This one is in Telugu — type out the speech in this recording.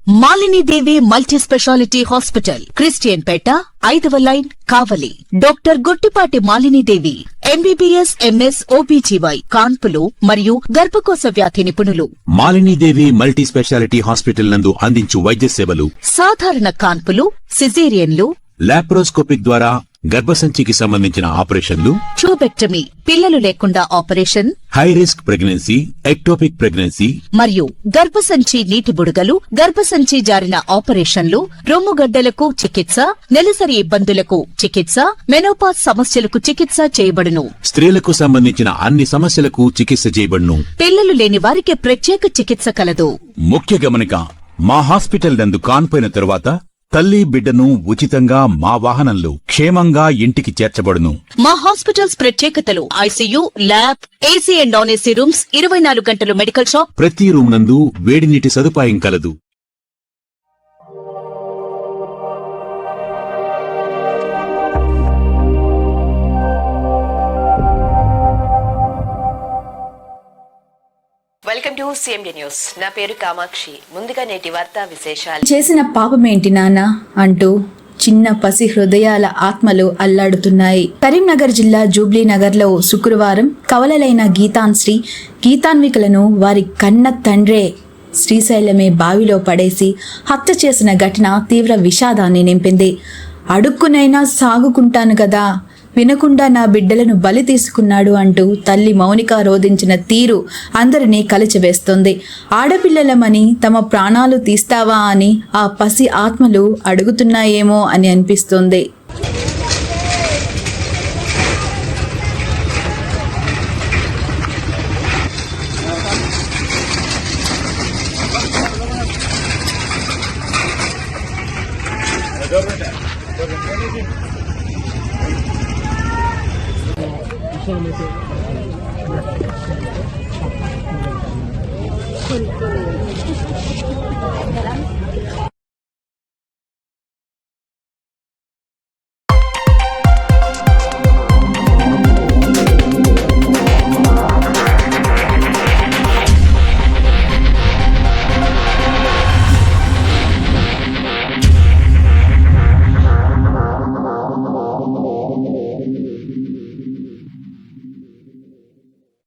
మాలిని దేవి మల్టీ స్పెషాలిటీ హాస్పిటల్, క్రిస్టియన్ పేట, 5వ లైన్, కావలి. డాక్టర్ గుట్టిపాటి మాలిని దేవి, ఎంబీబీఎస్, ఎంఎస్, ఓబీజీవై, కాన్పులు మరియు గర్భకోశ వ్యాధి నిపుణులు. మాలిని దేవి మల్టీ స్పెషాలిటీ హాస్పిటల్ నందు అందించు వైద్య సేవలు: సాధారణ కాన్పులు, సిజేరియన్లు, లాప్రోస్కోపిక్ ద్వారా గర్భసంచికి సంబంధించిన ఆపరేషన్లు, ట్యూబెక్టమీ, పిల్లలు లేకుండా operation, high risk pregnancy, ectopic pregnancy మరియు గర్భసంచి నీటి బుడగలు, గర్భసంచి జారిన ఆపరేషన్లు, రొమ్ముగడ్డలకు చికిత్స, నెలసరి ఇబ్బందులకు చికిత్స, మెనోపాజ్ సమస్యలకు చికిత్స చేయబడును. స్త్రీలకు సంబంధించిన అన్ని సమస్యలకు చికిత్స చేయబడును. పిల్లలు లేని వారికి ప్రత్యేక చికిత్స కలదు. ముఖ్య గమనిక: మా హాస్పిటల్ నందు కాన్పోయిన తరువాత తల్లి బిడ్డను ఉచితంగా మా వాహనంలో క్షేమంగా ఇంటికి చేర్చబడును. మా హాస్పిటల్స్ ప్రత్యేకతలు: ICU, lab, AC and non AC rooms, 24 గంటలు మెడికల్ షాప్, ప్రతి రూమ్ నందు వేడి నీటి సదుపాయం కలదు. Welcome to CMD news. నా పేరు కామాక్షి. ముందుగా నేటి వార్తా విశేషాలు. చేసిన పాపమేంటి నాన్న అంటూ చిన్న పసి హృదయాల ఆత్మలు అల్లాడుతున్నాయి. కరీంనగర్ జిల్లా జూబ్లీ నగర్లో శుక్రవారం కవలలైన గీతాన్వికలను వారి కన్న తండ్రే శ్రీశైలమే బావిలో పడేసి హత్య చేసిన ఘటన తీవ్ర విషాదాన్ని నింపింది. అడుక్కునైనా సాగుకుంటాను కదా, వినకుండా నా బిడ్డలను బలి తీసుకున్నాడు అంటూ తల్లి మౌనిక రోధించిన తీరు అందరినీ కలిచివేస్తోంది. ఆడపిల్లలమని తమ ప్రాణాలు తీస్తావా అని ఆ పసి ఆత్మలు అడుగుతున్నాయేమో అని అనిపిస్తోంది.